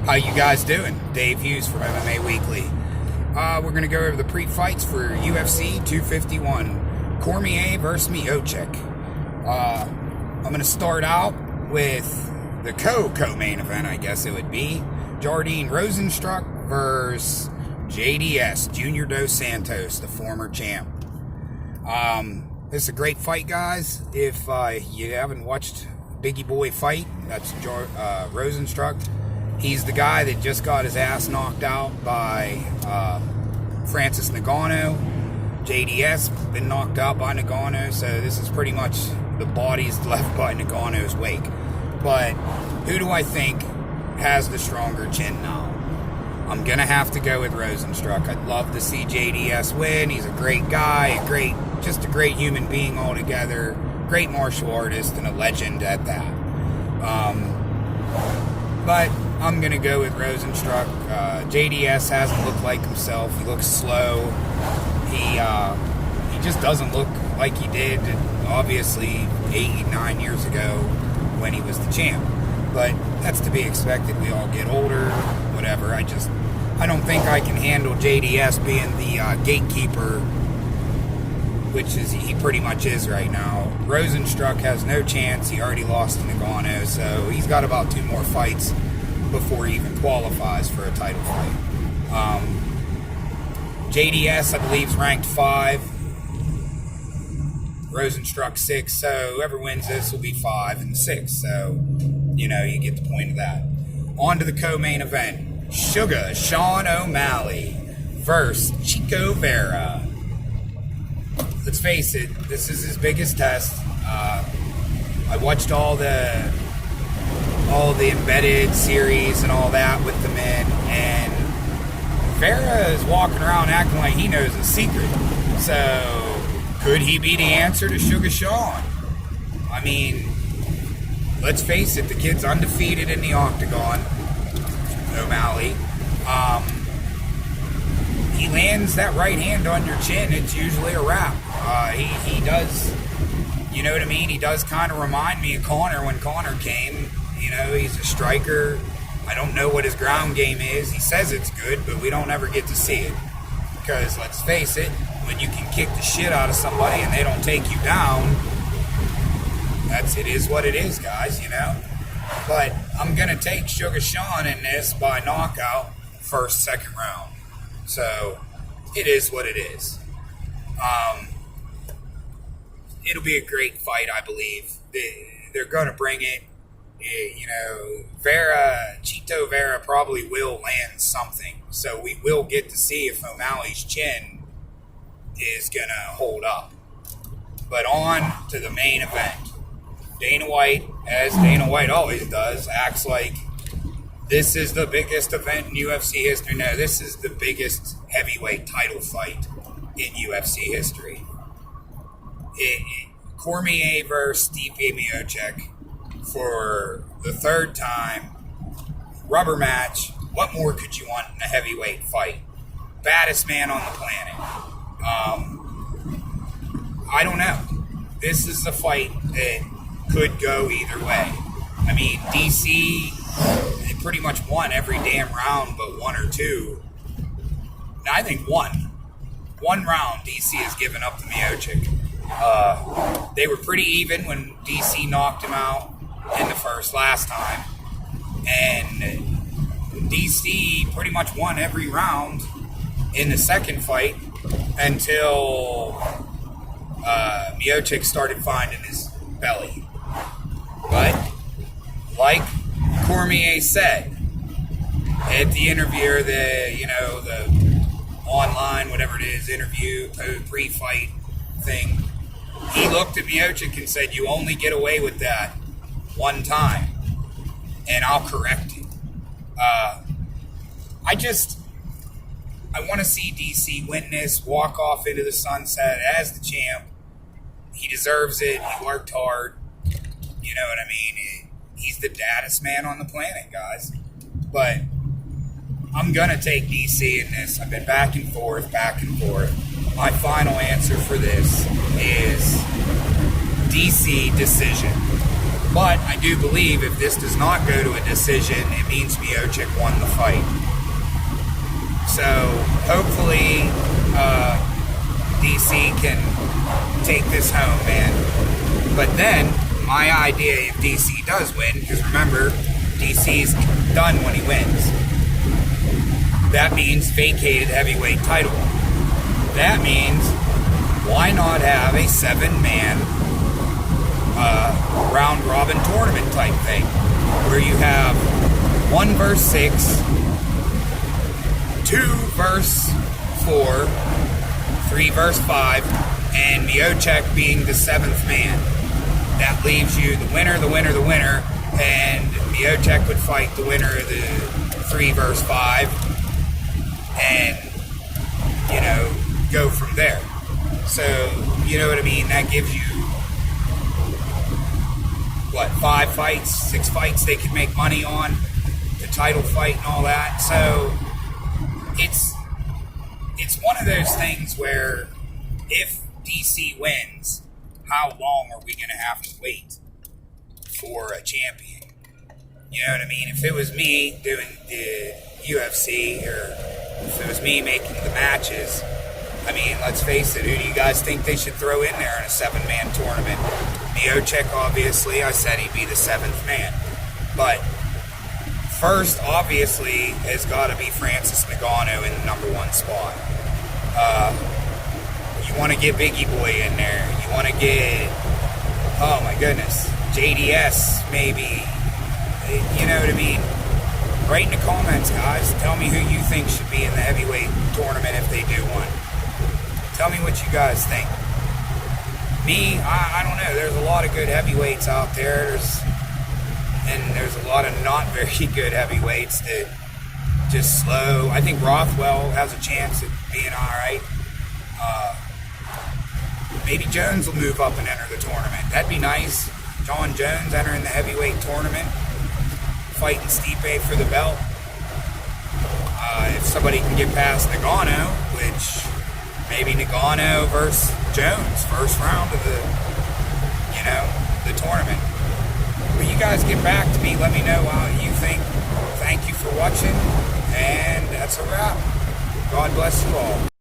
How you guys doing? Dave Hughes from MMA Weekly. We're going to go over the pre-fights for UFC 251. Cormier versus Miocic. I'm going to start out with the co-main event, I guess it would be. Jardine Rosenstruck versus JDS, Junior Dos Santos, the former champ. This is a great fight, guys. If you haven't watched Biggie Boy fight, that's Rosenstruck. He's the guy that just got his ass knocked out by Francis Ngannou. JDS been knocked out by Ngannou, so this is pretty much the bodies left by Ngannou's wake. But who do I think has the stronger chin now? I'm going to have to go with Rosenstruck. I'd love to see JDS win. He's a great guy, just a great human being altogether, great martial artist, and a legend at that. But I'm going to go with Rosenstruck. JDS hasn't looked like himself. He looks slow. He just doesn't look like he did, obviously, 8-9 years ago when he was the champ. But that's to be expected. We all get older, whatever. I don't think I can handle JDS being the gatekeeper, which is he pretty much is right now. Rosenstruck has no chance. He already lost to Ngannou, so he's got about 2 more fights before he even qualifies for a title fight. JDS, I believe, is ranked 5. Rosenstruck 6, so whoever wins this will be 5 and 6, so you get the point of that. On to the co-main event. Sugar Sean O'Malley versus Chico Vera. Let's face it, this is his biggest test. I watched all the embedded series and all that with the men, and Vera is walking around acting like he knows a secret. So, could he be the answer to Sugar Sean? I mean, let's face it, the kid's undefeated in the octagon, O'Malley. He lands that right hand on your chin, it's usually a wrap. He does, you know what I mean? He does kind of remind me of Conor when Conor came. He's a striker. I don't know what his ground game is. He says it's good, but we don't ever get to see it. Because, let's face it, when you can kick the shit out of somebody and they don't take you down, it is what it is, guys, But I'm going to take Sugar Sean in this by knockout, first, second round. So, it is what it is. It'll be a great fight, I believe. They're going to bring it. Chito Vera probably will land something. So we will get to see if O'Malley's chin is going to hold up. But on to the main event. Dana White, as Dana White always does, acts like this is the biggest event in UFC history. No, this is the biggest heavyweight title fight in UFC history. Cormier versus Stipe Miocic for the 3rd time. Rubber match. What more could you want in a heavyweight fight? Baddest man on the planet. I don't know. This is a fight that could go either way. I mean, DC, they pretty much won every damn round but 1 or 2. I think 1. 1 round DC has given up to Miocic. They were pretty even when DC knocked him out in the first last time. And DC pretty much won every round in the second fight until Miocic started finding his belly. But, like Cormier said at the interview, or the online, whatever it is, interview, pre-fight thing, he looked at Miocic and said, "You only get away with that 1 time, and I'll correct it." I want to see DC win this, walk off into the sunset as the champ. He deserves it. He worked hard. You know what I mean? He's the daddest man on the planet, guys. But I'm going to take DC in this. I've been back and forth. My final answer for this is DC decision. But I do believe if this does not go to a decision, it means Miocic won the fight. So hopefully DC can take this home, man. But then my idea, if DC does win, because remember, DC's done when he wins. That means vacated heavyweight title. That means why not have a 7-man round robin tournament type thing, where you have 1 versus 6, 2 versus 4, 3 versus 5, and Miocic being the 7th man. That leaves you the winner, and Miocic would fight the winner of the 3 versus 5, and, you know, go from there. So, you know what I mean? That gives you, what, 5 fights, 6 fights they could make money on, the title fight and all that. So, it's one of those things where if DC wins, how long are we going to have to wait for a champion? You know what I mean? If it was me doing the UFC, or if it was me making the matches, I mean, let's face it, who do you guys think they should throw in there in a 7-man tournament? Miocic, obviously, I said he'd be the 7th man. But first, obviously, has got to be Francis Ngannou in the number 1 spot. You want to get Biggie Boy in there. You want to get, oh my goodness, JDS maybe. You know what I mean? Write in the comments, guys. Tell me who you think should be in the heavyweight tournament if they do one. Tell me what you guys think. Me, I don't know. There's a lot of good heavyweights out there. There's a lot of not very good heavyweights that just slow. I think Rothwell has a chance at being alright. Maybe Jones will move up and enter the tournament. That'd be nice. John Jones entering the heavyweight tournament, fighting Stipe for the belt. If somebody can get past Ngannou, which maybe Ngannou versus Jones, first round of the tournament. But you guys get back to me. Let me know how you think. Thank you for watching, and that's a wrap. God bless you all.